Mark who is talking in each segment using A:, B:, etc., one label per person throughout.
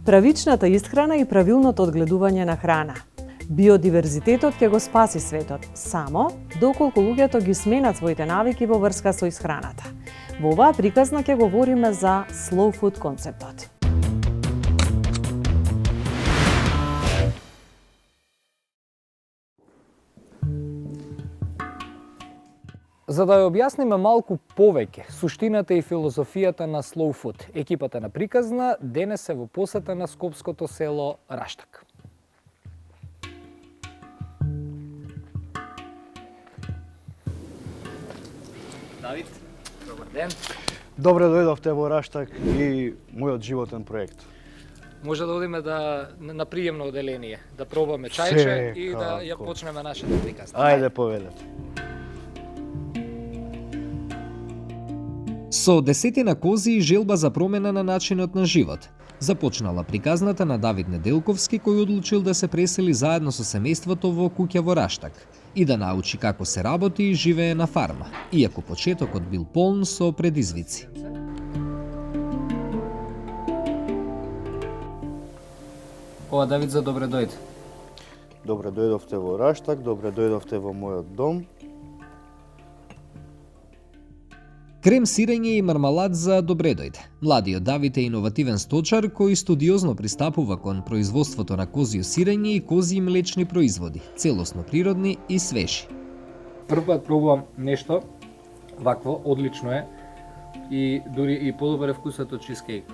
A: Правичната исхрана и правилното одгледување на храна. Биодиверзитетот ќе го спаси светот, само доколку луѓето ги сменат своите навики во врска со исхраната. Во оваа приказна ќе говориме за slow food концептот.
B: За да ја објасниме малку повеќе суштината и филозофијата на Slow Food, екипата на приказна денес е во посета на скопското село Раштак. Давид, добар ден.
C: Добре дојдовте во Раштак и мојот животен проект.
B: Може да одиме на приемно оделение, да пробаме чајче и да ја почнеме нашата приказна.
C: Ајде, повелете.
D: Со десетина кози и желба за промена на начинот на живот, започнала приказната на Давид Неделковски, кој одлучил да се пресели заедно со семејството во куќа во Раштак и да научи како се работи и живее на фарма, иако почетокот бил полн со предизвици.
B: Ова Давид, за добре дојде.
C: Добре дојдовте во Раштак, добре дојдовте во мојот дом.
D: Крем сирење и мармалад за добре дојде. Младиот Давид е иновативен сточар кој студиозно пристапува кон производството на козјо сирење и козји млечни производи, целосно природни и свежи.
B: Прв пат пробувам нешто вакво, одлично е и дури и подобар е вкусот од чизкејк.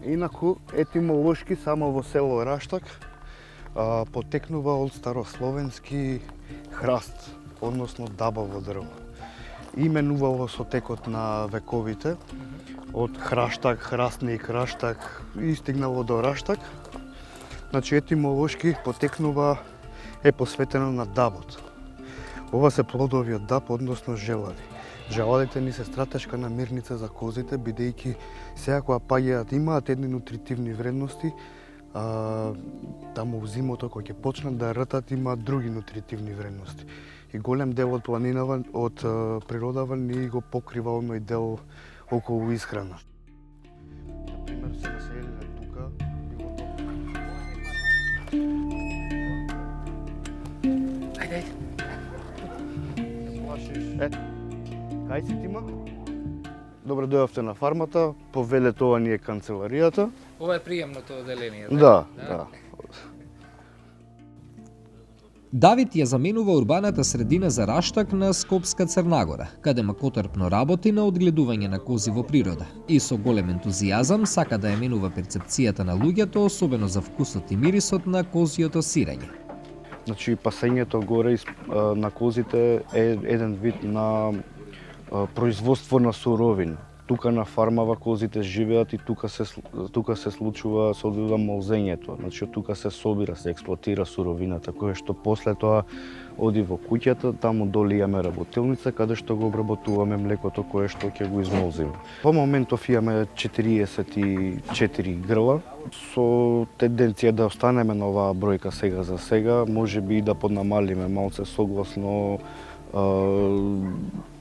C: Инаку, етимолошки само во село Раштак потекнува од старословенски храст, односно дабаво дрво. Именувало со текот на вековите, од храштак, храстник, раштак и стигнало до Раштак. Значи, етимолошки потекнува е посветено на дабот. Ова се плодови од даб, односно желади. Желадите ни се стратешка намирница за козите, бидејќи сега кога паѓаат имаат едни нутритивни вредности, таму во зимото кога ќе почнат да ртат имаат други нутритивни вредности. И голем дел од планинава, од природава ни го покрива оној дел околу исхрана. Например, се населиле тука и во
B: Ајде.
C: Кај си тима? Добре дојавте на фармата, повелете, ова ни е канцеларијата.
B: Ова е приемното оделение,
C: Да.
D: Давид ја заменува урбаната средина за Раштак на Скопска Црнагора, каде макотрпно работи на одгледување на кози во природа и со голем ентузијазам сака да ја менува перцепцијата на луѓето, особено за вкусот и мирисот на козјото сирење.
C: Значи, пасењето горе на козите е еден вид на производство на суровини. Тука на фармава козите живеат и тука се случува се одвива молзењето. Значи, тука се собира, се експлоатира суровината, која што после тоа оди во куќата, таму долу имаме работилница каде што го обработуваме млекото кое што ќе го измолзиме. По моментов имаме 44 грла, со тенденција да останеме на оваа бројка сега за сега, можеби и да поднамалиме малце согласно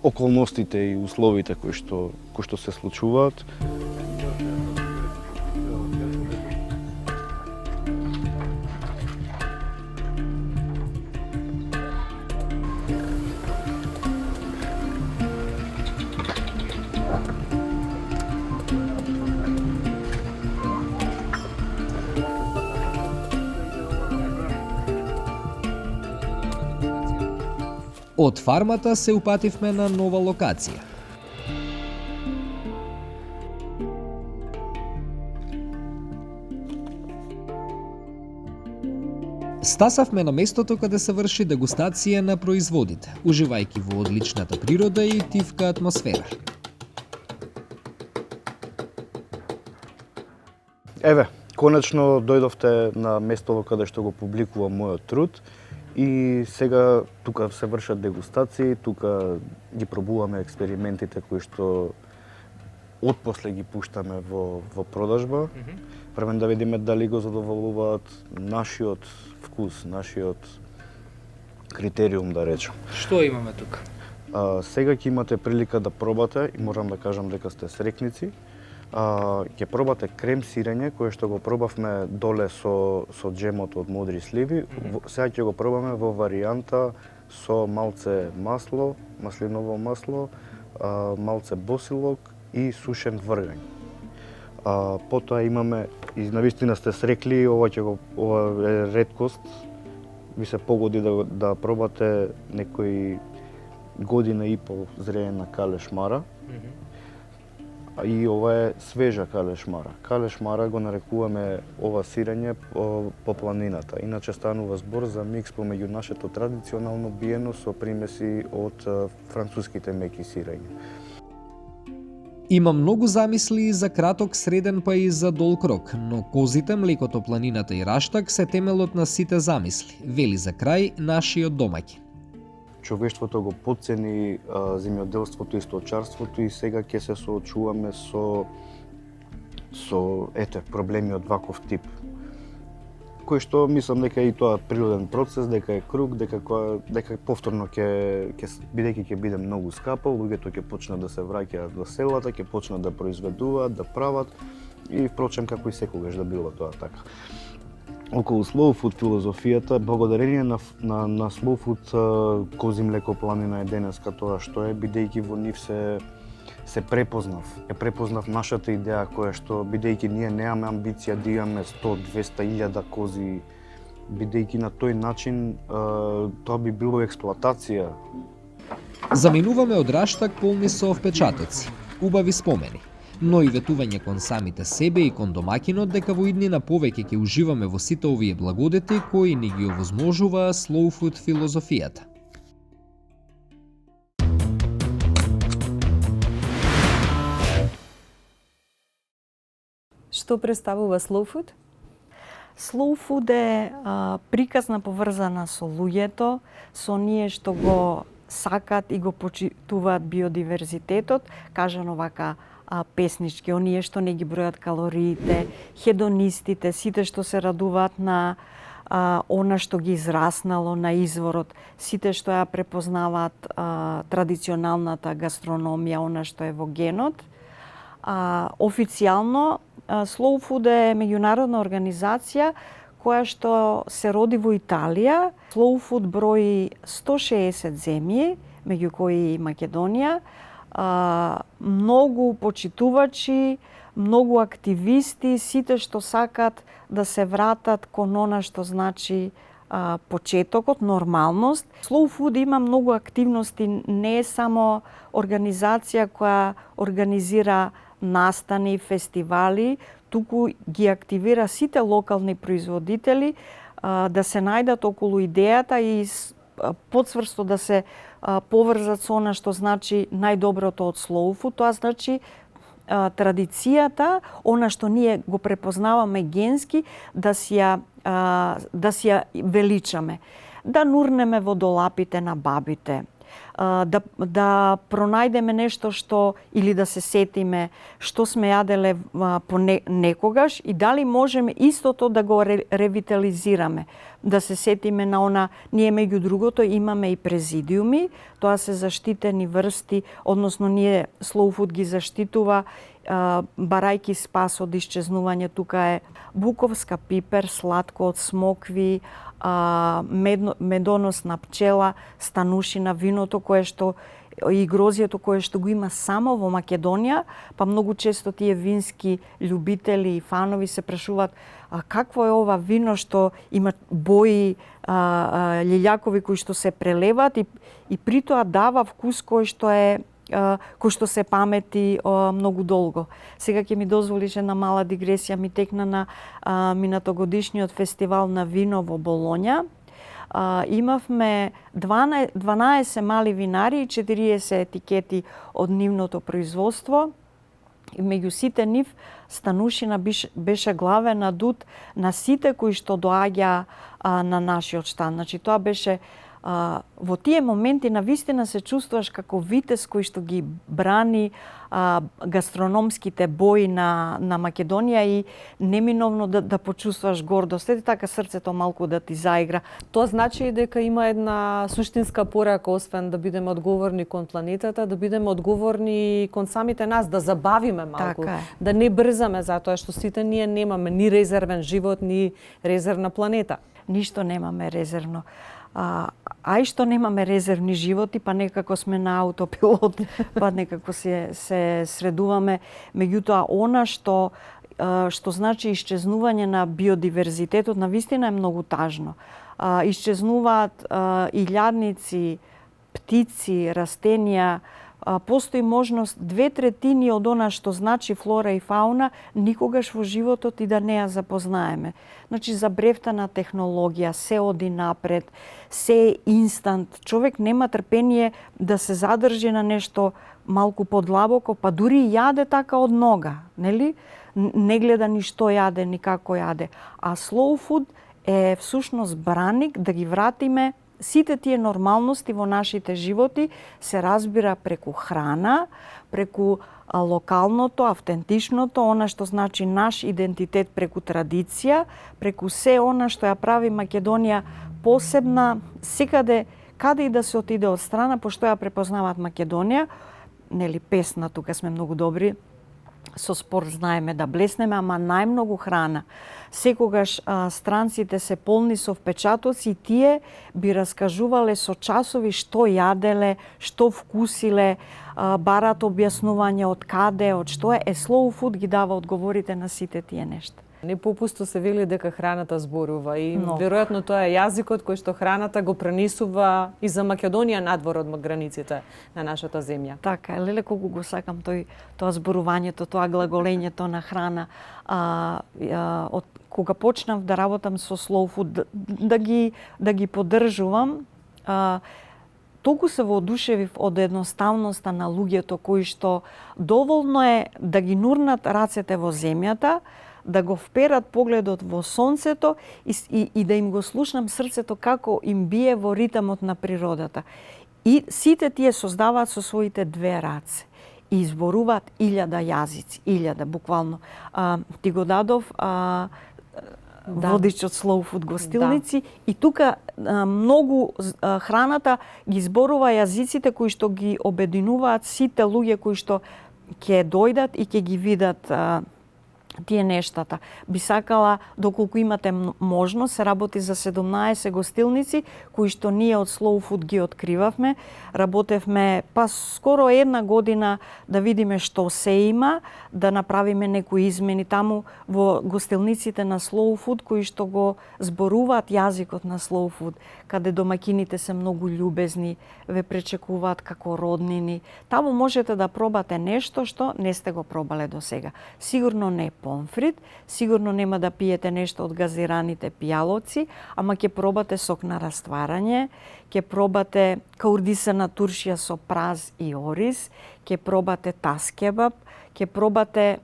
C: околностите и условите кои што се случуваат.
D: Од фармата се упативме на нова локација. Стасавме на местото каде се врши дегустација на производите, уживајќи во одличната природа и тивка атмосфера.
C: Еве, конечно дојдовте на местото каде што го публикувам мојот труд и сега тука се вршат дегустации, тука ги пробуваме експериментите кои што отпосле ги пуштаме во продажба. Првен да видиме дали го задоволуваат нашиот вкус, нашиот критериум, да речем.
B: Што имаме тука?
C: Сега ќе имате прилика да пробате и морам да кажам дека сте срекници. Ќе пробате крем сирење кое што го пробавме доле со джемот од модри сливи. Сега ќе го пробаме во варијанта со малце масло, маслиново масло, малце босилок и сушен вргањ. Потоа имаме, и навистина сте срекли, ова е реткост. Ви се погоди да пробате некој година и пол зреена калешмара. И ова е свежа калешмара. Калешмара го нарекуваме ова сирење по планината. Иначе станува збор за микс помеѓу нашето традиционално биено со примеси од француските меки сирења.
D: Има многу замисли за краток, среден па и за долг рок, но козите, млекото, планината и раштак се темелот на сите замисли, вели за крај нашиот домаќин.
C: Човештвото го потцени земјоделството и сточарството и сега ќе се соочуваме со проблеми од ваков тип. Кој што мислам дека и тоа природен процес, дека е круг, дека повторно бидејќи ќе биде многу скапо, луѓето ќе почнат да се враќаат во селата, ќе почнат да произведуваат, да прават и впрочем како и секогаш да било тоа така. Околу slow food филозофијата, благодарение на slow food кози млеко планина е денеска тоа што е, бидејќи во нив се препознав нашата идеја која што, бидејќи ние немаме амбиција да имаме 100-200 илјада кози, бидејќи на тој начин тоа би било експлоатација.
D: Заминуваме од раштак полни со впечатоци, убави спомени, но и ветување кон самите себе и кон домакинот дека во иднина повеќе ќе уживаме во сите овие благодети кои ни ги овозможува slow food филозофијата.
E: Што представува slow food? Slow food е приказна поврзана со луѓето, со ние што го сакат и го почитуваат биодиверзитетот, кажано вака песнички, оние што не ги бројат калориите, хедонистите, сите што се радуваат на она што ги израснало на изворот, сите што ја препознаваат традиционалната гастрономија, она што е во генот. Официјално Slow Food е меѓународна организација која што се роди во Италија. Slow Food брои 160 земји, меѓу кои и Македонија. Многу почитувачи, многу активисти, сите што сакат да се вратат кон она што значи почетокот, нормалност. Slow Food има многу активности, не е само организација која организира настани, фестивали, туку ги активира сите локални производители да се најдат околу идејата и подсврсто да се поврзат со она што значи најдоброто од slow food, тоа значи традицијата, она што ние го препознаваме генски, да си ја величаме. Да нурнеме во долапите на бабите, да пронајдеме нешто што, или да се сетиме што сме јаделе некогаш и дали можеме истото да го ревитализираме. Да се сетиме на она, ние меѓу другото имаме и президиуми, тоа се заштитени врсти, односно ние Slow Food ги заштитува барајки спас од исчезнување. Тука е буковска пипер, сладко од смокви, медоносна пчела, станушина, виното кое што и грозието кое што го има само во Македонија, па многу често тие вински љубители и фанови се прашуваат какво е ова вино што има бои, лилјакови кои што се прелеват и при тоа дава вкус кој што се памети многу долго. Сега ќе ми дозволиш една мала дигресија, ми текна на минатогодишниот фестивал на вино во Болоња. Имавме 12 мали винари и 40 етикети од нивното производство. И меѓу сите нив станушина беше главен адут на сите кои што доаѓа на нашиот штанд. Значи тоа беше Во тие моменти навистина се чувствуваш како витез кој што ги брани гастрономските бои на Македонија и неминовно да почувствуваш гордост. Ете така срцето малку да ти заигра.
A: Тоа значи дека има една суштинска порака, освен да бидеме одговорни кон планетата, да бидеме одговорни кон самите нас, да забавиме малку,
E: Така е.
A: да не брзаме, затоа што сите ние немаме ни резервен живот, ни резервна планета.
E: Ништо немаме резервно. А и што немаме резервни животи, па некако сме на аутопилот, па некако се средуваме. Меѓутоа, она што значи исчезнување на биодиверзитетот, навистина е многу тажно. Исчезнуваат илјадници, птици, растенија, постои можност 2/3 од она што значи флора и фауна никогаш во животот и да не ја запознаеме. Значи, забревтана технологија, се оди напред, се е инстант. Човек нема трпение да се задржи на нешто малку подлабоко, па дури и јаде така од нога, нели? Не гледа ни што јаде, ни како јаде. А slow food е всушност браник да ги вратиме сите тие нормалности во нашите животи, се разбира преку храна, преку локалното, автентичното, она што значи наш идентитет преку традиција, преку се она што ја прави Македонија посебна, секаде, каде и да се отиде од страна, пошто ја препознаваат Македонија, нели песна, тука сме многу добри, со спорт знаеме да блеснеме, ама најмногу храна. Секогаш странците се полни со впечатоци и тие би раскажувале со часови што јаделе, што вкусиле, барат објаснување од каде, од што е. Slow food ги дава одговорите на сите тие нешта.
A: Не попусто се вели дека храната зборува и
E: Но.
A: веројатно тоа е јазикот кој што храната го пренесува и за Македонија надвор од границите на нашата земја.
E: Така е, леле колку го сакам тоа зборувањето, тоа глаголењето на храна. Од кога почнав да работам со slow food, да ги поддржувам, толку се воодушевив од едноставноста на луѓето кои што доволно е да ги нурнат рацете во земјата, да го вперат погледот во сонцето и да им го слушнам срцето како им бие во ритамот на природата. И сите тие создаваат со своите две раце и изборуваат 1000 јазици, 1000 буквално. Ти го дадов водич од slow food гостилници и тука многу храната ги зборува јазиците кои што ги обединуваат сите луѓе кои што ќе дојдат и ќе ги видат тие нештата. Би сакала, доколку имате можност, се работи за 17 гостилници, кои што ние од Slow Food ги откривавме. Работевме скоро една година да видиме што се има, да направиме некои измени таму во гостилниците на Slow Food, кои што го зборуваат јазикот на Slow Food, каде домакините се многу љубезни, ве пречекуваат како роднини. Таму можете да пробате нешто што не сте го пробале до сега. Сигурно не помфрит, сигурно нема да пиете нешто од газираните пијалоци, ама ќе пробате сок на растварање, ќе пробате каурдисана туршија со праз и ориз, ќе пробате тас кебаб, ќе пробате,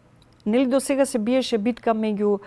E: нели до сега се биеше битка меѓу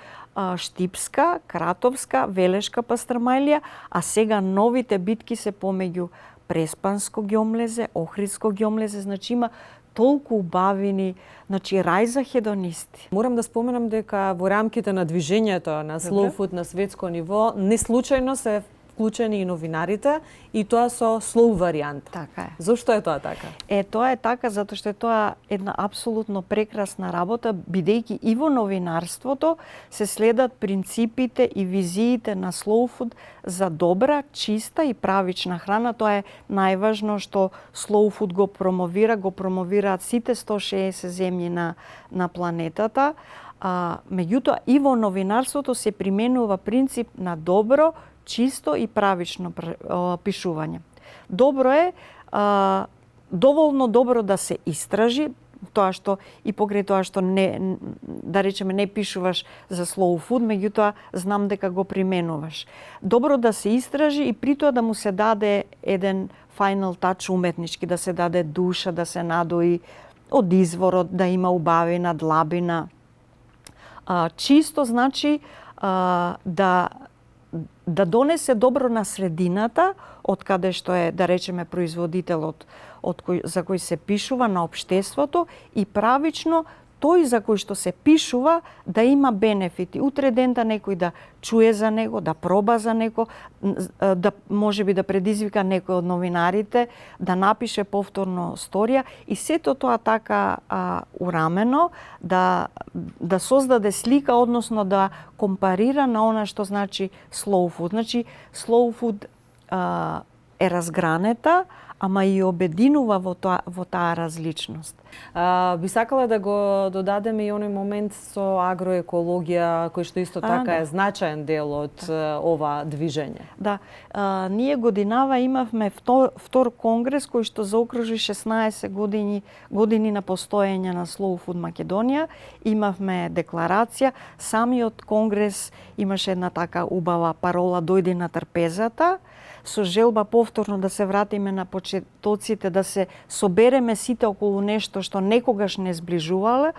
E: штипска, кратовска, велешка пастрмајлија, а сега новите битки се помеѓу преспанско ѓомлезе, охридско ѓомлезе, значи има толку убавини, значи рај за хедонисти.
A: Морам да споменам дека во рамките на движењето на Slow Food на светско ниво, не случајно се вклучени и новинарите, и тоа со slow варијанта.
E: Така е.
A: Зошто е тоа така?
E: Тоа е така затоа што е тоа една апсолутно прекрасна работа, бидејќи и во новинарството се следат принципите и визиите на Slow Food за добра, чиста и правична храна. Тоа е најважно што Slow Food го промовираат сите 160 земји на планетата. Меѓутоа и во новинарството се применува принцип на добро, чисто и правично пишување. Добро е, доволно добро да се истражи, тоа што и покрај тоа што не, да речеме, не пишуваш за Slow Food, меѓутоа знам дека го применуваш. Добро да се истражи и при тоа да му се даде еден final touch уметнички, да се даде душа, да се надои од изворот, да има убавина, длабина. Чисто значи да донесе добро на средината, од каде што е, да речеме, производителот за кој се пишува на општеството и правично тој за кој што се пишува да има бенефити. Утре дента некој да чуе за него, да проба за него, да можеби да предизвика некој од новинарите, да напише повторно сторија и сето тоа така урамено да создаде слика, односно да компарира на она што значи slow food. Значи slow food е разгранета, ама и обединува во таа различност.
A: Би сакала да го додадеме и оној момент со агроекологија, кој што исто така е значаен дел од ова движење.
E: Да, ние годинава имавме втор конгрес кој што заокружи 16 години на постоење на Slow Food Македонија. Имавме декларација, самиот конгрес имаше една така убава парола "Дојди на трпезата", со желба повторно да се вратиме на почетоците, да се собереме сите околу нешто што некогаш не зближувало,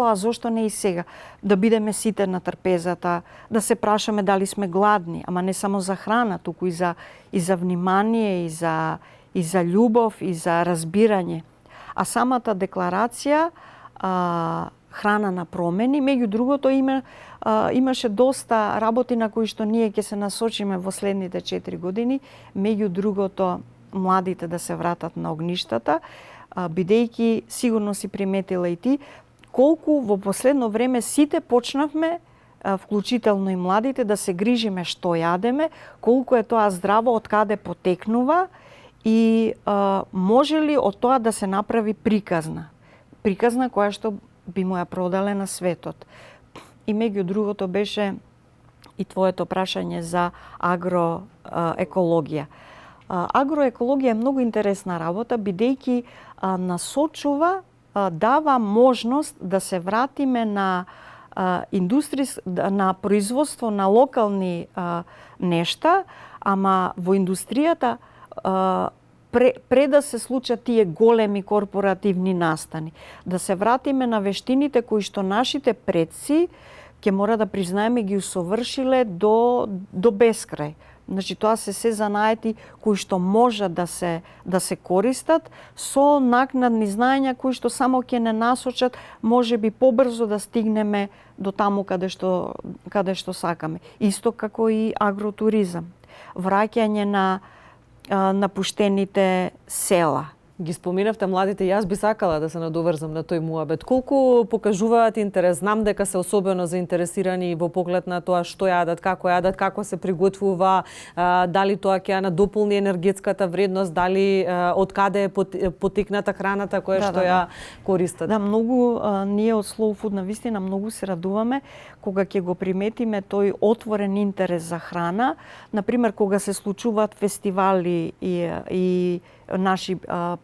E: а зошто не и сега. Да бидеме сите на трпезата, да се прашаме дали сме гладни, ама не само за храна, туку и за внимание, и за љубов, и за разбирање. А самата декларација храна на промени, меѓу другото имаше доста работи на кои што ние ќе се насочиме во следните 4 години, меѓу другото младите да се вратат на огништата, бидејќи сигурно си приметила и ти, колку во последно време сите почнавме, вклучително и младите, да се грижиме што јадеме, колку е тоа здраво, од каде потекнува и може ли од тоа да се направи приказна која што би му ја продале на светот. И меѓу другото беше и твоето прашање за агроекологија. Агроекологија е многу интересна работа, бидејќи насочува, дава можност да се вратиме на на производство на локални нешта, ама во индустријата пред да се случат тие големи корпоративни настани. Да се вратиме на вештините кои што нашите предци, ќе мора да признаеме, ги усовршиле до бескрај. Значи тоа се занаети кои што може да се користат со накнадни знаења кои што само ќе не насочат можеби побрзо да стигнеме до таму каде што сакаме. Исто како и агротуризам. Враќање на напуштените села.
A: Ги споминавте младите, јас би сакала да се надоврзам на тој муабет. Колку покажуваат интерес? Знам дека се особено заинтересирани во поглед на тоа што јадат, како се приготвува, дали тоа ќе ја надополни енергетската вредност, дали од каде е потекната храната која што ја користат.
E: Да, многу ние од Slow Food навистина многу се радуваме кога ќе го приметиме тој отворен интерес за храна. Например, кога се случуваат фестивали и наши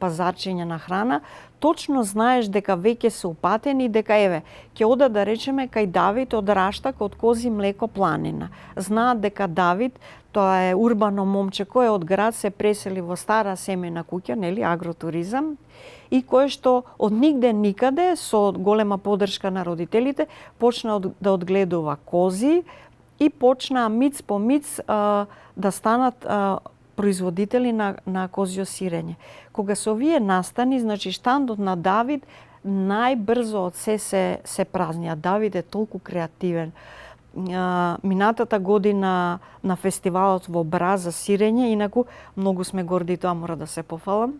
E: пазарчиња на храна, точно знаеш дека веќе се упатени, дека еве, ќе одат да речеме кај Давид од Раштак, од Кози млеко планина. Знаат дека Давид, тоа е урбано момче кој од град се пресели во стара семејна куќа, нели, агротуризам, и кое што од нигде никаде, со голема подршка на родителите, почна да одгледува кози и почна миц по миц да станат производители на козјо сирење. Кога се овие настани, значи штандот на Давид најбрзо од се празни. А Давид е толку креативен. Минатата година на фестивалот во Бра за сирење, инаку многу сме горди, тоа мора да се пофалам.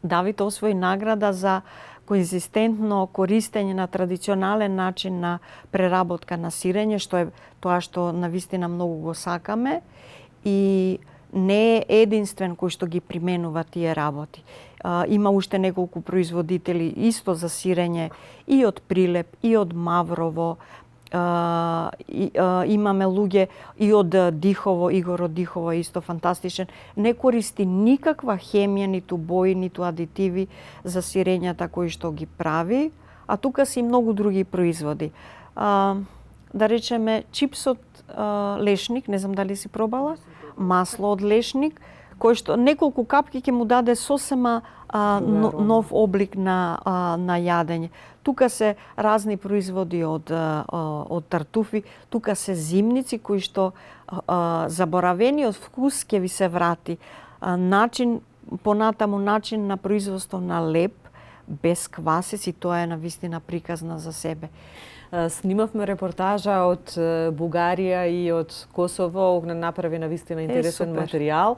E: Давид освои награда за конзистентно користење на традиционален начин на преработка на сирење, што е тоа што навистина многу го сакаме и не е единствен кој што ги применува тие работи. Има уште неколку производители исто за сирење и од Прилеп, и од Маврово. Имаме луѓе и од Дихово, Игор од Дихово е исто фантастичен. Не користи никаква хемија, ниту бои, ниту адитиви за сирењата кои што ги прави, а тука се и многу други производи. Да речеме чипс од лешник, не знам дали си пробала, масло од лешник, кој што неколку капки ќе му даде сосема нов облик на јадење. Тука се разни производи од тартуфи, тука се зимници кои што заборавениот вкус ќе ви се врати. Понатаму начин на производство на леп без квасец и тоа е навистина приказна за себе.
A: Снимавме репортажа од Бугарија и од Косово, Огнен направи навистина интересен материјал.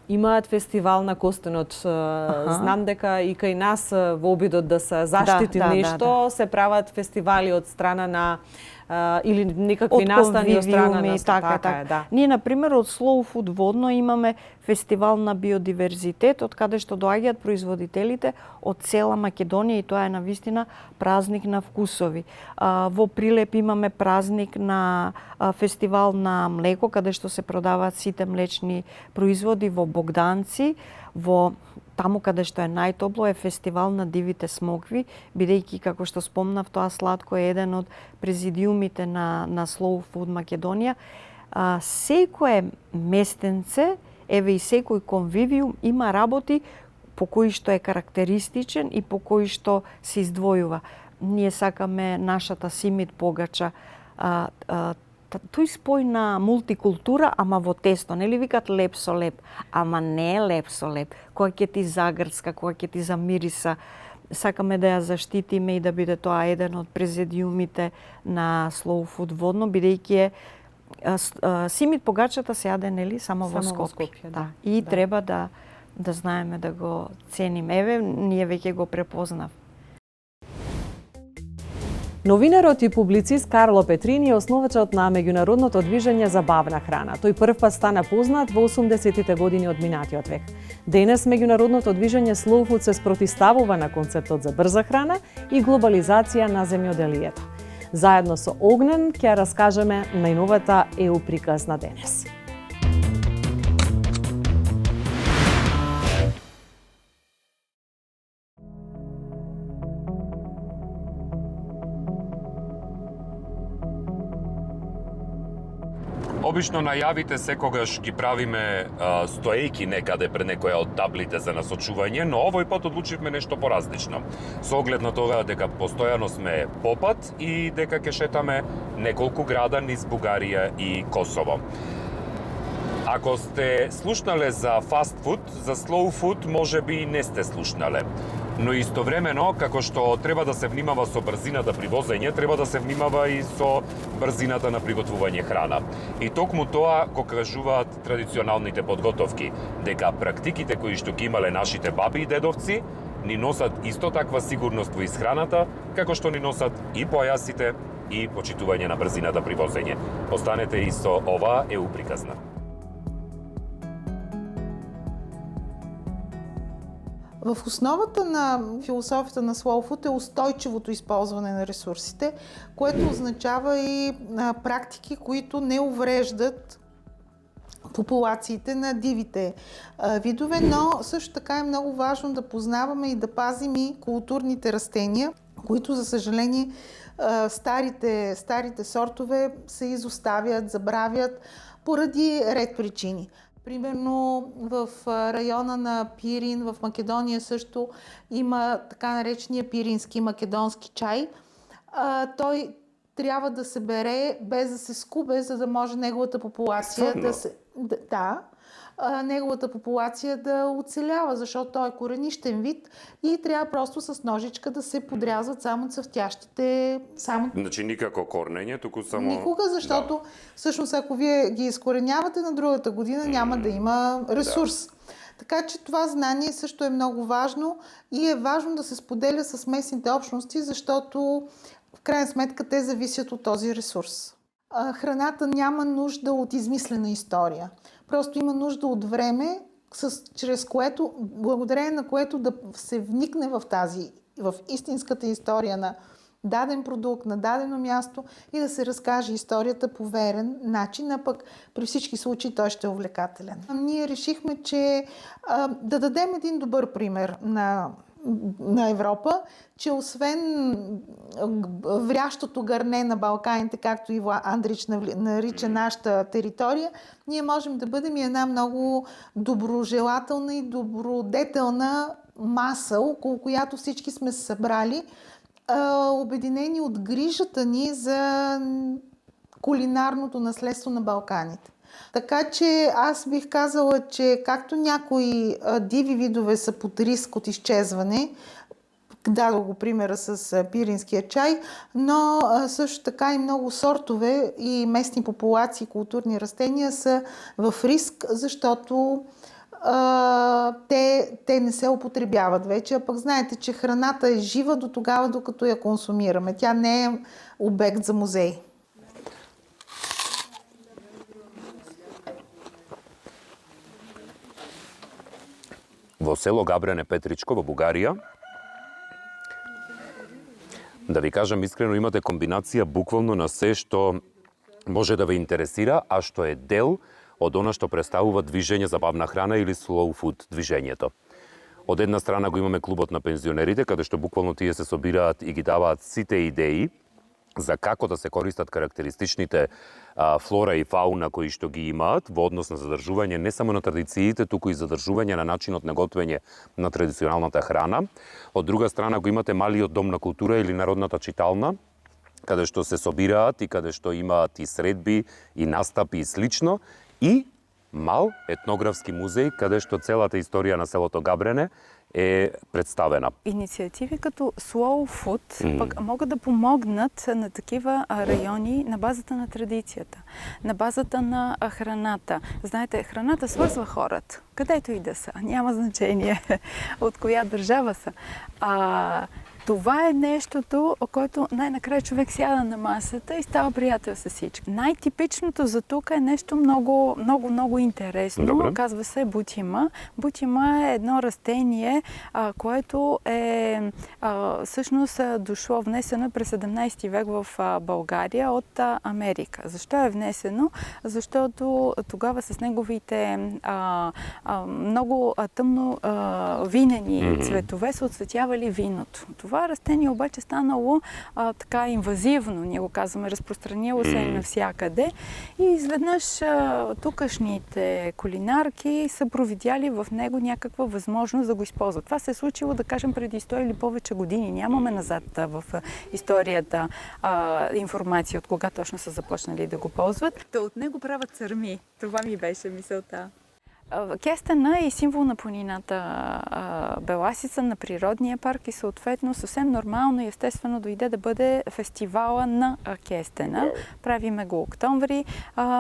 A: Имаат фестивал на костенот. Знам дека и кај нас во обидот да се заштити нешто, се прават фестивали од страна на или некакви настани од страна на
E: така. Ние на пример од Slow Food Водно имаме фестивал на биодиверзитет од каде што доаѓаат производителите од цела Македонија и тоа е навистина празник на вкусови. Во Прилеп имаме празник на фестивал на млеко каде што се продаваат сите млечни производи. Во Богданци, таму каде што е најтопло е фестивал на дивите смокви, бидејќи како што спомнав тоа сладко е еден од президиумите на Slow Food Македонија. Секое местенце, еве и секој конвивиум има работи по кои што е карактеристичен и по кои што се издвојува. Ние сакаме нашата Симит погача, тој спој на мултикултура, ама во тесто. Нели викат леп со леп? Ама не е леп со леп. Која ќе ти загрцка, која ќе ти замириса. Сакаме да ја заштитиме и да биде тоа еден од президиумите на Slow Food Водно, бидејќи Симит погачата се јаде, нели, само во Скопје. Да. И треба да знаеме да го цениме. Еве, ние веќе го препознав.
A: Новинарот и публицист Карло Петрини е основачот на меѓународното движење за бавна храна. Тој првпат стана познат во 80-тите години од минатиот век. Денес меѓународното движење Slow Food се спротиставува на концептот за брза храна и глобализација на земјоделието. Заедно со Огнен ќе раскажеме најновата ЕУ приказна денес.
F: Обично најавите секогаш ги правиме стоејки некаде пред некоја од таблите за насочување, но овој пат одлучивме нешто поразлично. Со оглед на тоа дека постојано сме попат и дека ќе шетаме неколку града низ Бугарија и Косово. Ако сте слушнале за фаст фуд, за слоу фуд можеби не сте слушнале. Но истовремено, како што треба да се внимава со брзината при возење, треба да се внимава и со брзината на приготвување храна. И токму тоа го кажуваат традиционалните подготовки, дека практиките кои што ги имале нашите баби и дедовци, ни носат исто таква сигурност во исхраната, како што ни носат и појасите и почитување на брзината при возење. Останете и со ова ЕУ приказна.
G: В основата на философията на Slow Food е устойчивото използване на ресурсите, което означава и практики, които не увреждат популациите на дивите видове, но също така е много важно да познаваме и да пазим и културните растения, които, за съжаление, старите сортове се изоставят, забравят поради ред причини. Примерно в района на Пирин, в Македония също има така наречения пирински македонски чай. Той трябва да се бере без да се скубе, за да може неговата популация неговата популация да оцелява, защото той е коренищен вид и трябва просто с ножичка да се подрязват само цъфтящите.
F: Значи никако корнење, туку само...
G: Никога, защото всъщност ако вие ги изкоренявате на другата година, няма да има ресурс. Така че това знание също е много важно и е важно да се споделя с местните общности, защото в крайна сметка те зависят от този ресурс. Храната няма нужда от измислена история. Просто има нужда от време, чрез което, благодарение на което да се вникне в истинската история на даден продукт, на дадено място и да се разкаже историята по верен начин, а пък при всички случаи той ще е увлекателен. Ние решихме, че да дадем един добър пример на на Европа, че освен врящото гърне на Балканите, както Иво Андрич нарича нашата територия, ние можем да бъдем и една много доброжелателна и добродетелна маса, около която всички сме се събрали, обединени от грижата ни за кулинарното наследство на Балканите. Така че аз бих казала, че както някои диви видове са под риск от изчезване, дадох го примера с пиринския чай, но също така и много сортове и местни популации, културни растения са в риск, защото те не се употребяват вече, а пък знаете, че храната е жива до тогава, докато я консумираме. Тя не е обект за музей.
F: Во село Габрене Петричко во Бугарија, да ви кажам искрено, имате комбинација буквално на се што може да ве интересира, а што е дел од она што представува движење за бавна храна или slow food движењето. Од една страна го имаме клубот на пензионерите, каде што буквално тие се собираат и ги даваат сите идеи за како да се користат карактеристичните флора и фауна кои што ги имаат во однос на задржување не само на традициите, туку и задржување на начинот на готвење на традиционалната храна. Од друга страна го имате малиот дом на култура или народната читална, каде што се собираат и каде што имаат и средби, и настапи и слично, и мал етнографски музеј, каде што целата историја на селото Габрене е представена.
H: Инициативи като Slow Food пък могат да помогнат на такива райони на базата на традицията, на базата на храната. Знаете, храната свързва хората, където и да са, няма значение от коя държава са. Това е нещото, което най-накрая човек сяда на масата и става приятел с всички. Най-типичното за тук е нещо много интересно.
F: Добре.
H: Казва се бутима. Бутима е едно растение, което е всъщност дошло, внесено през 17 век в България от Америка. Защо е внесено? Защото тогава с неговите много тъмно винени цветове са отцветявали виното. Това растение обаче станало така инвазивно, ние го казваме, разпространило се и навсякъде. И изведнъж тукашните кулинарки са провидяли в него някаква възможност да го използват. Това се е случило, да кажем, преди 100 или повече години. Нямаме назад в историята информация от кога точно са започнали да го ползват. То от него правят сърми. Това ми беше мисълта. Кестена е символ на планината Беласица, на природния парк и съответно съвсем нормално и естествено дойде да бъде фестивала на кестена. Правиме го октомври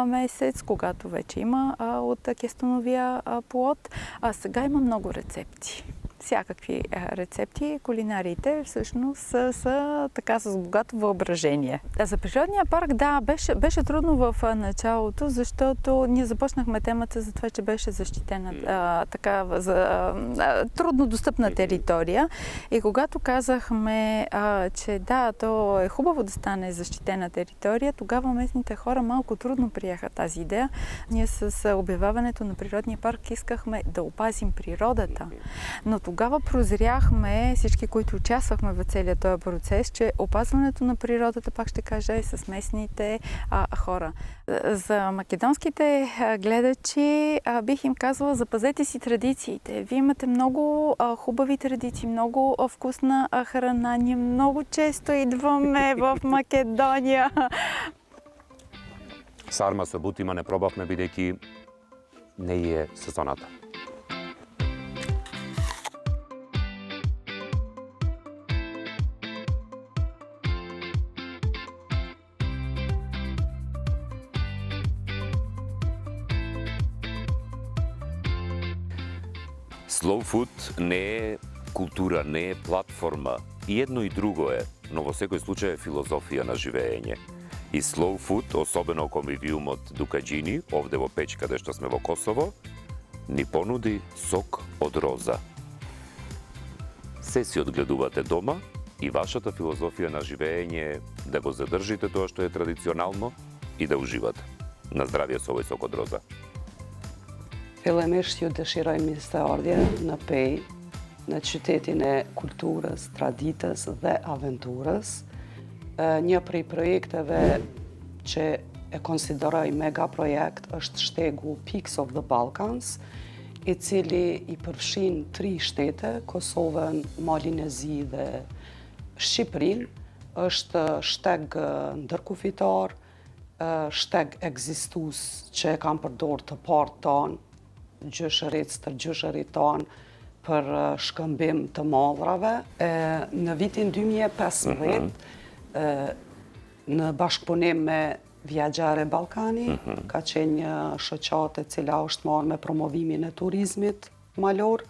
H: месец, когато вече има от кестеновия плод. Сега има много рецепти. Всякакви рецепти. Кулинариите всъщност са така с богато въображение. За природния парк, да, беше трудно в началото, защото ние започнахме темата за това, че беше защитена трудно достъпна територия. И когато казахме, че да, то е хубаво да стане защитена територия, тогава местните хора малко трудно приеха тази идея. Ние с обявяването на природния парк искахме да опазим природата. Но тогава прозряхме, всички, които участвахме в целия този процес, че опазването на природата, пак ще кажа, е с местните хора. За македонските гледачи бих им казала, запазете си традициите. Вие имате много хубави традиции, много вкусна храна. Ние много често идваме в Македония.
F: Сарма со бутима не пробавме, бидејќи не е сезоната. Slow food не е култура, не е платформа. И едно и друго е, но во секој случај е филозофија на живење. И slow food, особено конвивиумот Дукаџини, овде во Печ, каде што сме во Косово, ни понуди сок од роза. Се си одгледувате дома и вашата филозофија на живење е да го задржите тоа што е традиционално и да уживате. На здравје со овој сок од роза.
I: Fillemers ju dëshiroj misë ordje në pej në qytetin e kulturës, traditës dhe aventurës. Një prej projekteve që e konsideroj mega projekt është shtegu Peaks of the Balkans, i cili i përfshin 3 shtete, Kosovën, Malinezi dhe Shqipërinë. Është shteg ndërkufitar, shteg ekzistus që e kam përdorur të partë tonë, gjyshërit, stërgjyshërit tonë, për shkëmbim të mallrave. Në vitin 2015, në bashkëpunim me Viagjare Ballkani, ka qenë një shoqatë e cila është marrë me promovimin e turizmit malor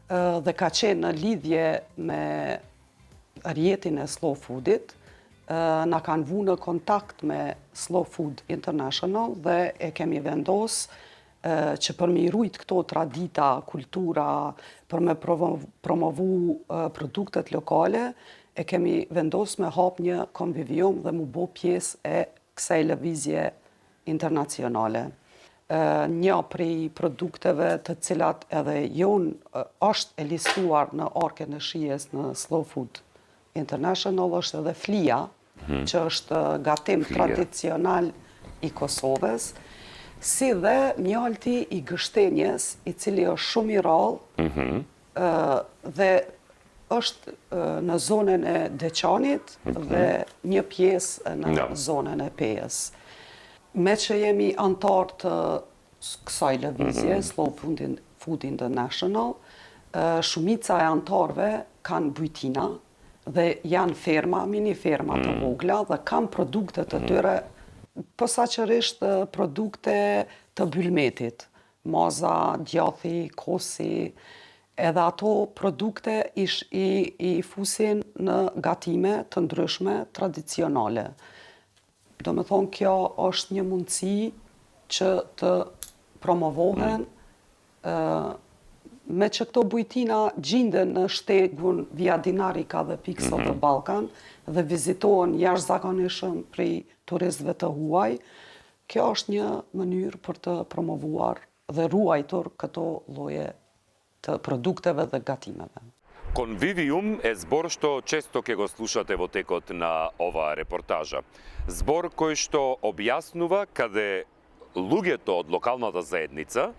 I: dhe ka qenë në lidhje me rjetin e Slow Foodit. Na kanë vu në kontakt me Slow Food International dhe e kemi vendos që për me rujt këto tradita, kultura, për me promovu produktet lokale, e kemi vendos me hap një konvivium dhe mu bo pjesë e kësaj lëvizje internacionale. Një prej produkteve të cilat edhe jonë është e listuar në arkën e shijes në Slow Food International është edhe flia, që është gatim tradicional i Kosovës, si dhe mjalti i gështenjes, i cili është shumë i rallë dhe është në zonën e Deçanit dhe një pjesë në zonën e Pejës. Me që jemi antar të kësaj lëvizje, Slow Food International, shumica e antarëve kanë bujtina dhe janë ferma, mini ferma të vogla dhe kanë produkte të tyre, posaçërisht produkte të bylmetit, maza, djathi, kosi, edhe ato produkte i fusin në gatime të ndryshme tradicionale. Do me thonë, kjo është një mundësi që të promovohen me që këto bujtina gjinden në shtegun Via Dinarika dhe Peaks of the Balkan dhe vizitohen jashtëzakonishëm prej turistëve të huaj, kjo është një mënyrë për të promovuar dhe ruajtur këto lloje të produkteve dhe gatimeve.
F: Convivium е збор што често ќе го слушате во текот на оваа репортажа. Збор кој што објаснува каде луѓето од локалната заедница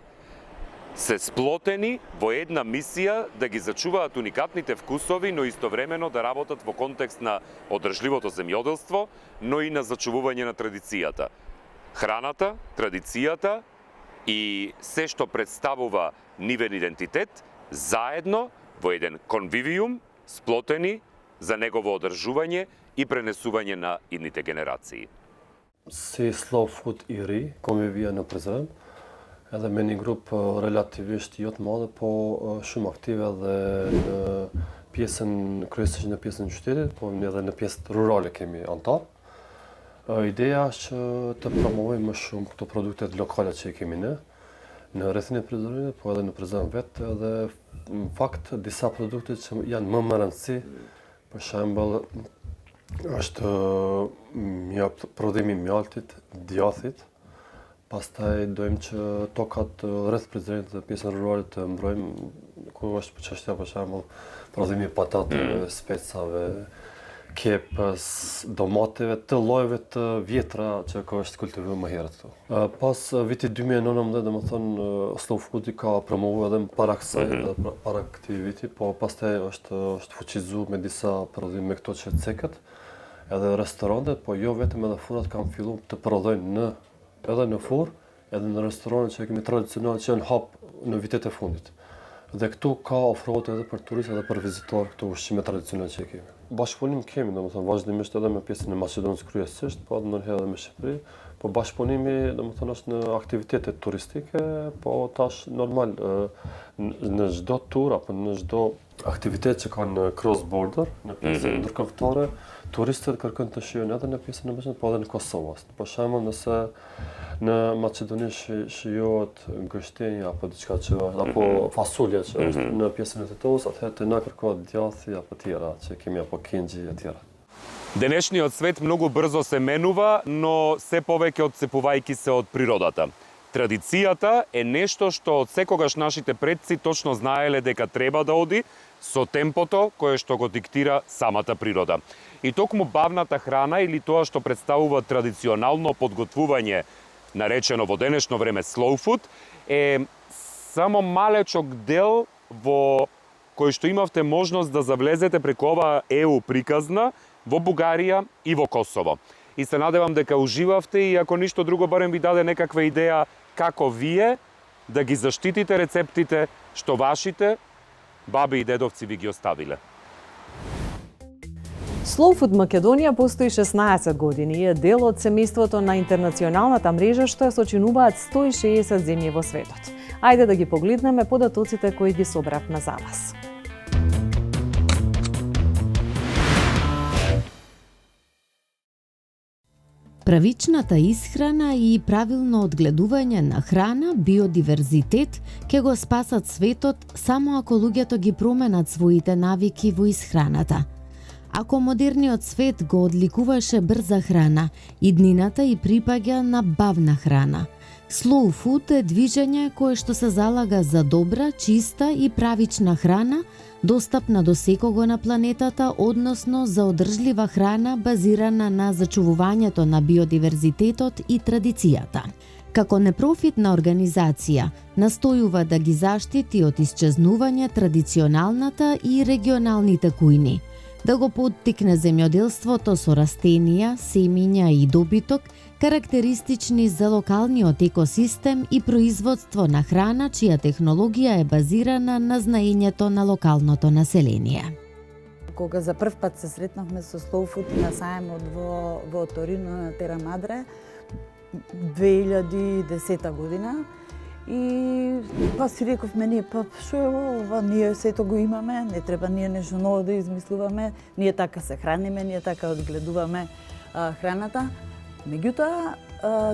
F: се сплотени во една мисија да ги зачуваат уникатните вкусови, но истовремено да работат во контекст на одржливото земјоделство, но и на зачувување на традицијата. Храната, традицијата и се што представува нивен идентитет, заедно во еден конвивиум, сплотени за негово одржување и пренесување на идните генерации.
J: Si Slow Food i ri, konvivia në Prizren, edhe me një grup relativisht jo të madhe, po shumë aktive dhe në pjesën, kryesisht në pjesën e qytetit, po edhe në pjesën rurale kemi antar. Ideja është që të promovojmë më shumë këto produktet lokale që i kemi në rrethin e Prizrenit, po edhe në Prizren vetë, edhe në fakt disa produkte që janë më rëndësi, për shembull është prodhimi i mjaltit, djathit. Pastaj dojmë që tokat rreth Prizrenit dhe pjesën rurale të mbrojmë, ku është çështja për shembull prodhimi i patatave, specave, kepës, domateve, të llojeve të vjetra që është kultivuar më herët këtu. Pas vitit 2019, domethënë Slow Food ka promovuar edhe para kësaj, para këtij viti, po pastaj është fuqizuar me disa prodhime me këto që cekët, edhe restorantet, po jo vetëm edhe furrat kanë filluar të prodhojnë edhe në furr, edhe në restorane që kemi tradicionale që janë hap në vitet e fundit. Dhe këtu ka ofrohet edhe për turistë edhe për vizitorë këto ushqime tradicionale që kemi. Bashkëpunim kemi, domethënë vazhdimisht edhe me pjesën e Maqedonisë kryesisht, po ndonjëherë edhe me Shqipëri, po bashkëpunimi domethënë është në aktivitete turistike, po tash normal në çdo tur apo në çdo aktivitet që kanë cross border, në pjesën ndërkombëtare, turistët kërkojnë të shijojnë edhe në pjesën e Maqedonisë, po edhe në Kosovë. Për shembull, nëse në Maqedoni shijohet gështenja apo diçka që apo fasulja që është në pjesën e Titovës, atëherë të na kërkohet djathi apo tjera që kemi apo кинџи и тjera.
F: Денешниот свет многу брзо се менува, но се повеќе отцепувајќи се од природата. Традицијата е нешто што од секогаш нашите предци точно знаеле дека треба да оди со темпото кое што го диктира самата природа. И токму бавната храна или тоа што представува традиционално подготвување, наречено во денешно време slow food, е само малечок дел во кој што имавте можност да завлезете преку оваа EU приказна во Бугарија и во Косово. И се надевам дека уживавте и ако ништо друго барем ви даде некаква идеја како вие да ги заштитите рецептите што вашите баби и дедовци ви ги оставиле.
A: Slow Food Македонија постои 16 години и е дел од семејството на интернационалната мрежа што ја сочинуваат 160 земји во светот. Ајде да ги погледнеме податоците кои ги собравме за вас.
K: Правичната исхрана и правилно одгледување на храна, биодиверзитет, ќе го спасат светот само ако луѓето ги променат своите навики во исхраната. Ако модерниот свет го одликуваше брза храна, иднината и припаѓа на бавна храна. Slow food е движење кое што се залага за добра, чиста и правична храна, достапна до секого на планетата, односно за одржлива храна базирана на зачувувањето на биодиверзитетот и традицијата. Како непрофитна организација, настојува да ги заштити од исчезнување традиционалната и регионалните кујни, да го поттикне земјоделството со растенија, семиња и добиток, карактеристични за локалниот екосистем и производство на храна чија технологија е базирана на знаењето на локалното население.
L: Кога за прв пат се сретнавме со Slow Food на сајмот во Торино на Тера Мадре 2010 година, и па си рековме ние, па шо е ова, ние сето го имаме, не треба ние нешто ново да измислуваме, ние така се храниме, ние така одгледуваме храната. Меѓутоа,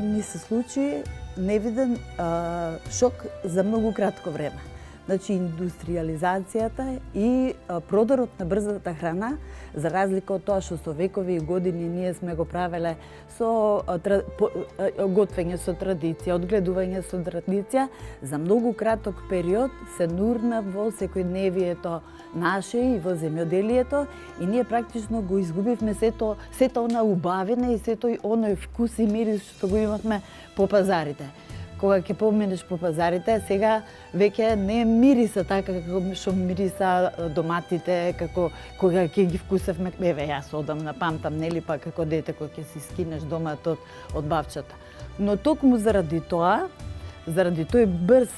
L: ни се случи невиден шок за многу кратко време. Значи, индустриализацијата и продорот на брзата храна, за разлика од тоа што со векови и години ние сме го правеле со готвење со традиција, одгледување со традиција, за многу краток период се нурна во секојдневието наше и во земјоделието, и ние практично го изгубивме сето она убавина и сето оној вкус и мирис што го имавме по пазарите. Кога ќе поминеш по пазарите, сега веќе не мириса така како што мириса доматите, како кога ќе ги вкусевме, еве јас одам на памтам, нели, па како дете кога ќе си скинеш доматот од бавчата. Но токму заради тој брз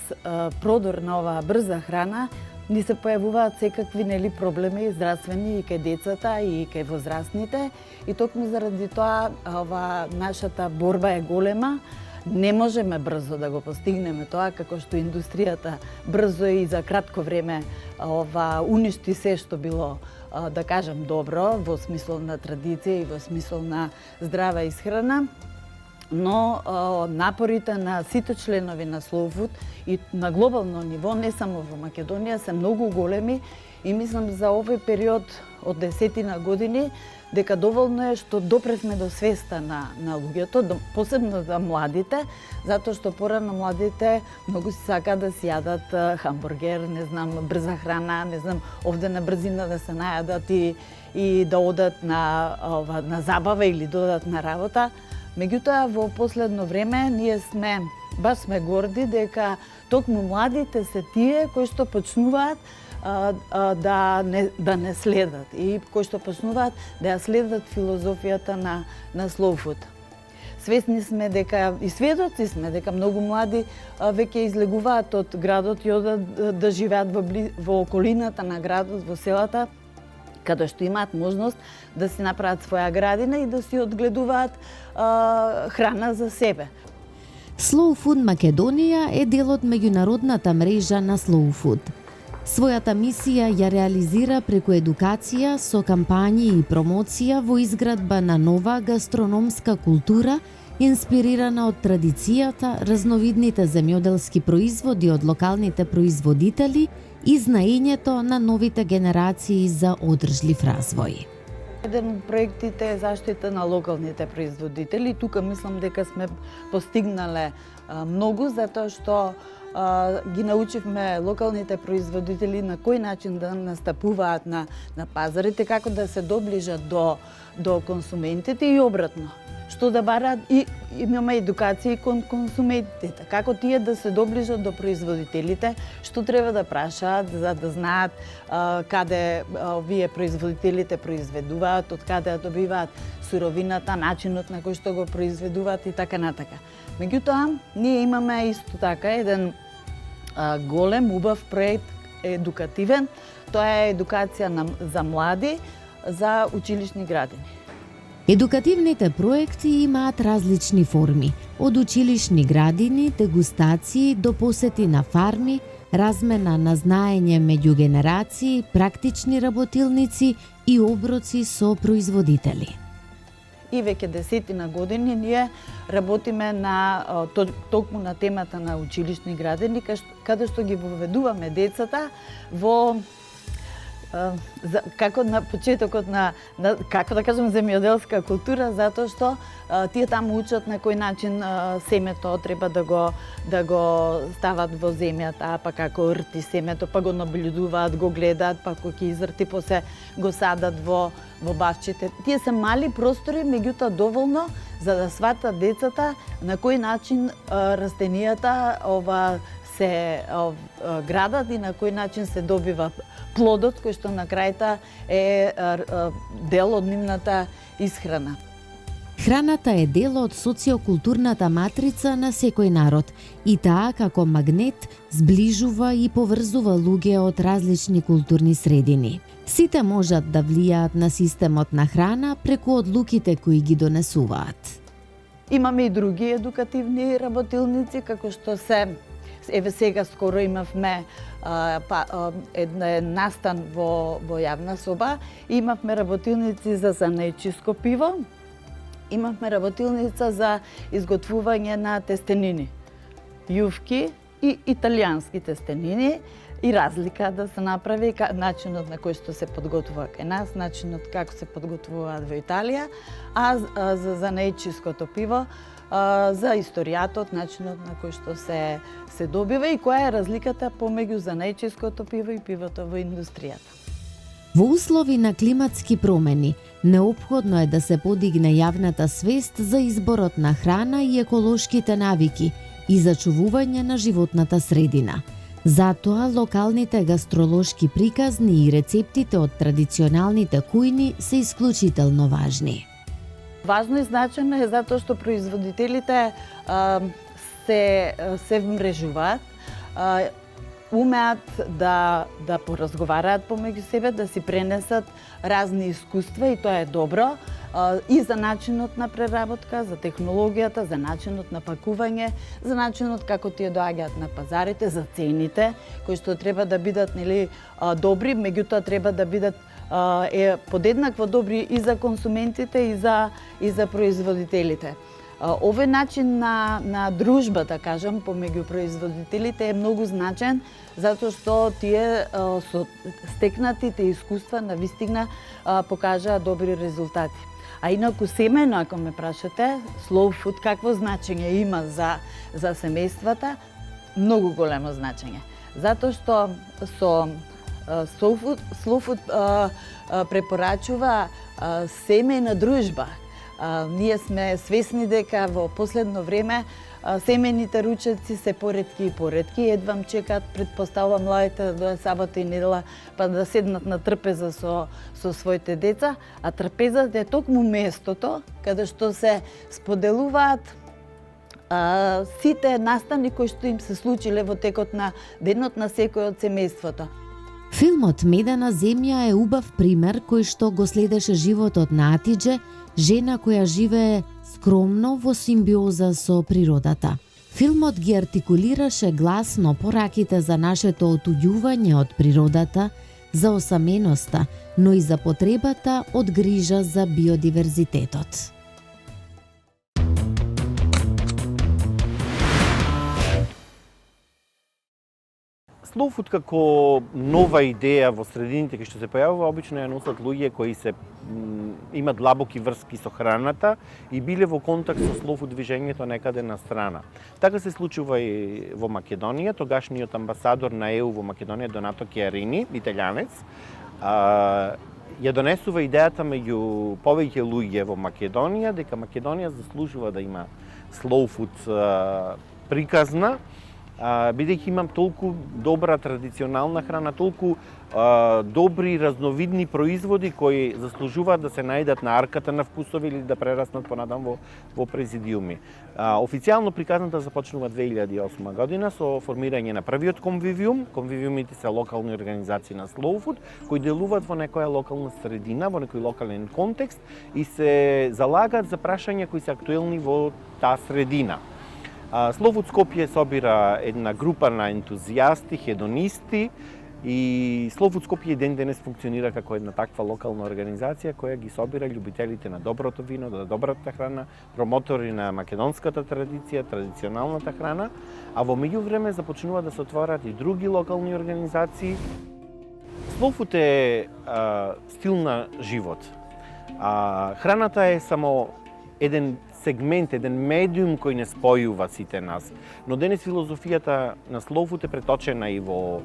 L: продор на оваа брза храна, ни се појавуваат секакви, нели, проблеми здравствени и кај децата и кај возрастните, и токму заради тоа ова нашата борба е голема. Не можеме брзо да го постигнеме тоа, како што индустријата брзо и за кратко време уништи се што било, да кажем, добро во смисло на традиција и во смисло на здрава исхрана. Но напорите на сите членови на Slow Food и на глобално ниво, не само во Македонија, се многу големи, и мислам за овој период од 10 години дека доволно е што допревме до свеста на луѓето, посебно за младите, затоа што порано младите многу си сакаат да си јадат хамбургер, не знам, брза храна, не знам, овде на брзина да се најадат и да одат на забава или да одат на работа. Меѓутоа, во последно време ние баш сме горди дека токму младите се тие кои што почнуваат да не следат и кои што почнуваат да ја следат филозофијата на Slow Food. Свесни сме дека и сведоци сме дека многу млади веќе излегуваат од градот и одат да живеат во околината на градот, во селата, каде што имаат можност да си направат своја градина и да си одгледуваат храна за себе.
K: Slow Food Македонија е дел од меѓународната мрежа на Slow Food. Својата мисија ја реализира преку едукација со кампањи и промоција во изградба на нова гастрономска култура, инспирирана од традицијата, разновидните земјоделски производи од локалните производители и знаењето на новите генерации за одржлив развој.
L: еден од проектите е заштита на локалните производители. Тука мислам дека сме постигнале многу, затоа што ги научивме локалните производители на кој начин да настапуваат на пазарите, како да се доближат до консументите и обратно. Што да бараат и имаме едукација и кон консументите, како тие да се доближат до производителите, што треба да прашаат за да знаат каде овие производителите произведуваат, од каде добиваат суровината, начинот на кој што го произведуваат и така натака. Меѓутоа, ние имаме исто така еден голем, убав проект едукативен, тоа е едукација за млади за училишни градини.
K: Едукативните проекти имаат различни форми, од училишни градини, дегустации до посети на фарми, размена на знаење меѓу генерации, практични работилници и оброци со производители.
L: И веќе 10 години ние работиме на токму на темата на училишни градини, каде што ги воведуваме децата во како на почетокот на како да кажем земјоделска култура, затоа што тие таму учат на кој начин семето треба да го стават во земјата, па како рти семето, па го наблюдуваат, го гледаат, па кога ќе изрти после го садат во бавчите. Тие се мали простори, меѓутоа доволно за да сватат децата на кој начин растенијата се градат и на кој начин се добива плодот кој што на крајта е дел од нивната исхрана.
K: Храната е дел од социокултурната матрица на секој народ и таа како магнет зближува и поврзува луѓе од различни културни средини. Сите можат да влијаат на системот на храна преку одлуките кои ги донесуваат.
L: Имаме и други едукативни работилници, како што се еве сега скоро имавме еден настан во јавна соба, имавме работилници за занаечиско пиво, имавме работилница за изготвување на тестенини, јувки и италијански тестенини и разлика да се направи начинот на кој што се подготвува кај нас, начинот како се подготвуваат во Италија, а за занаечиското пиво за историјатот, начинот на кој што се добива и која е разликата помеѓу занаечиското пиво и пивото во индустријата.
K: Во услови на климатски промени, неопходно е да се подигне јавната свест за изборот на храна и еколошките навики и зачувување на животната средина. Затоа локалните гастролошки приказни и рецептите од традиционалните кујни се исклучително важни.
L: Важно и значено е затоа што производителите се вмрежуваат, умеат да поразговараат помеѓу себе, да си пренесат разни искуства и тоа е добро, и за начинот на преработка, за технологијата, за начинот на пакување, за начинот како тие доаѓаат на пазарите, за цените, кои што треба да бидат добри, меѓутоа треба да бидат подеднакво добри и за консументите и за производителите. Овој начин на дружба, да кажам, помеѓу производителите е многу значен, затоа што тие со стекнатите искуства навистина покажаат добри резултати. А инаку семено, ако ме прашате, slow food какво значење има за семејствата? Многу големо значење. Затоа што со slow food препорачува семејна дружба. Ние сме свесни дека во последно време семејните ручеци се поретки и поретки, едвам чекаат, предпоставувам, младите да дојдат сабота и недела па да седнат на трпеза со своите деца, а трпезата е токму местото каде што се споделуваат сите настани кои што им се случиле во текот на денот на секој од семејството.
K: Филмот Медена земја е убав пример кој што го следеше животот на Атидже, жена која живее скромно во симбиоза со природата. Филмот ги артикулираше гласно пораките за нашето отуѓување од природата, за осаменоста, но и за потребата од грижа за биодиверзитетот.
M: Slow food како нова идеја во средините кај што се појавува, обично ја носат луѓе кои се имат длабоки врски со храната и биле во контакт со slow food движењето некаде на страна. Така се случува и во Македонија. Тогашниот амбасадор на ЕУ во Македонија, Донато Киарини, италијанец, ја донесува идејата меѓу повеќе луѓе во Македонија дека Македонија заслужува да има slow food приказна, бидејќи имам толку добра традиционална храна, толку добри разновидни производи кои заслужуваат да се најдат на арката на вкусови или да прераснат понатам во президиуми. Официјално приказната започнува 2008 година со формирање на првиот конвивиум. Конвивиумите се локални организации на slow food кои делуваат во некоја локална средина, во некој локален контекст и се залагаат за прашања кои се актуелни во таа средина. Slow Food Скопје собира една група на ентузијасти, хедонисти и Slow Food Скопје ден денес функционира како една таква локална организација која ги собира љубителите на доброто вино, на добрата храна, промотори на македонската традиција, традиционалната храна, а во меѓувреме започнува да се отворат и други локални организации. Slow Food е стил на живот. Храната е само еден сегмент, еден медиум кој не спојува сите нас. Но денес филозофијата на Slow Food е преточена и во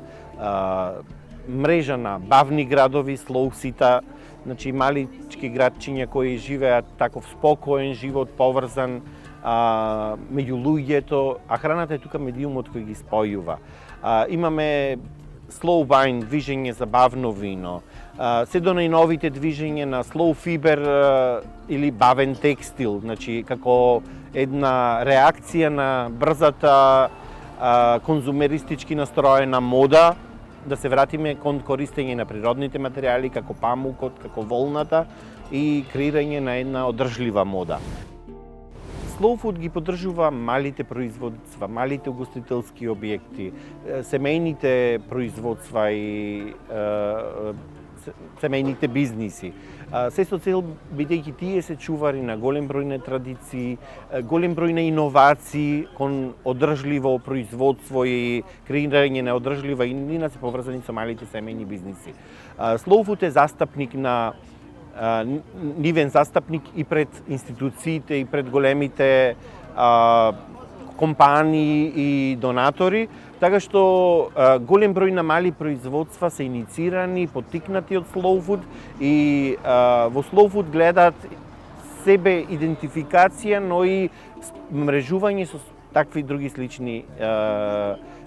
M: мрежа на бавни градови, слоусита, значи малички градчиња кои живеат таков спокоен живот, поврзан меѓу луѓето, а храната е тука медиумот кој ги спојува. Имаме slow wine, движење за бавно вино, се до најновите движење на slow fiber или бавен текстил, значи како една реакција на брзата конзумеристички настроена мода, да се вратиме кон користење на природните материјали како памукот, како волната и креирање на една одржлива мода. Slow Food ги поддржува малите производства, малите угостителски објекти, семејните производства и семејните бизниси. Се со цел, бидејќи тие се чувари на голем број на традиции, голем број на иновации кон одржливо производство и креирање на одржлива инина се поврзани со малите семејни бизниси. Slow Food е застапник на нивен застапник и пред институциите и пред големите компании и донатори, така што голем број на мали производства се иницирани, поттикнати од Slow Food и во Slow Food гледаат себе идентификација, но и мрежување со такви други слични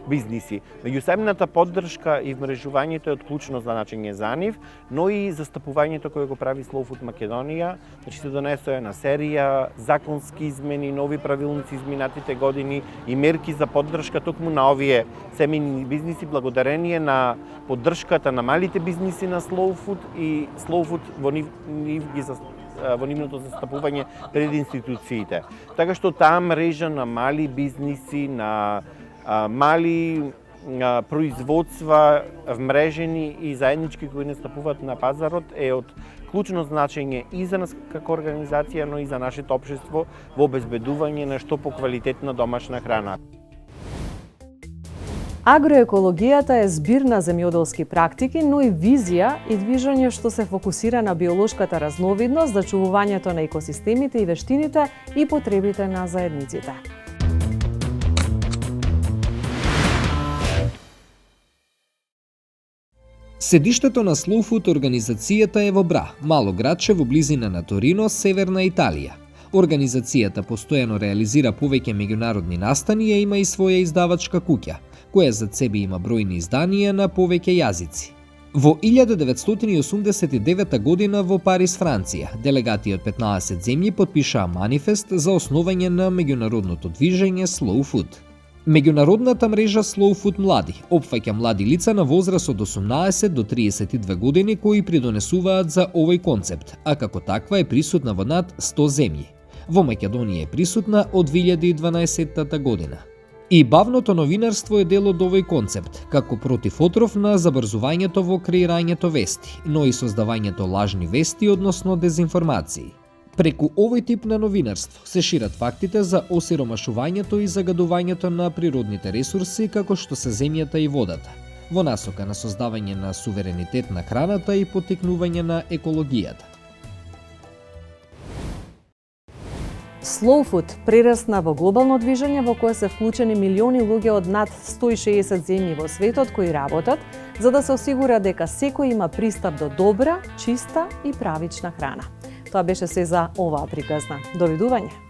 M: бизниси. Меѓусебната поддршка и вмрежувањето е од клучно значење за нив, но и застапувањето кое го прави Slow Food Македонија, значи се донесоа на серија законски измени, нови правилници изминатите години и мерки за поддршка токму на овие семејни бизниси благодарение на поддршката на малите бизниси на Slow Food и Slow Food во нивното застапување пред институциите. Така што таа мрежа на мали бизниси, на мали производства, вмрежени и заеднички кои настапуваат на пазарот е од клучно значење и за нас како организација, но и за нашето општество во обезбедување на што поквалитетна домашна храна.
A: Агроекологијата е збир на земјоделски практики, но и визија и движење што се фокусира на биолошката разновидност, зачувувањето на екосистемите и вештините и потребите на заедниците.
D: Седиштето на Slow Food организацијата е во Бра, мало градче во близина на Торино, северна Италија. Организацијата постојано реализира повеќе меѓународни настани и има и своја издавачка куќа, која зад себе има бројни изданија на повеќе јазици. Во 1989 година во Париз, Франција, делегати од 15 земји потпишаа манифест за основање на меѓународното движење Slow Food. Меѓународната мрежа Slow Food Млади опфаќа млади лица на возраст од 18 до 32 години кои придонесуваат за овој концепт, а како таква е присутна во над 100 земји. Во Македонија е присутна од 2012 година. И бавното новинарство е дел од овој концепт, како противотров на забрзувањето во креирањето вести, но и создавањето лажни вести, односно дезинформации. Преку овој тип на новинарство се шират фактите за осиромашувањето и загадувањето на природните ресурси како што се земјата и водата. во насока на создавање на суверенитет на храната и поттикнување на екологијата.
A: Slow food прерасна во глобално движење во кое се вклучени милиони луѓе од над 160 земји во светот кои работат за да се осигура дека секој има пристап до добра, чиста и правична храна. Тоа беше се за оваа приказна. Довидување!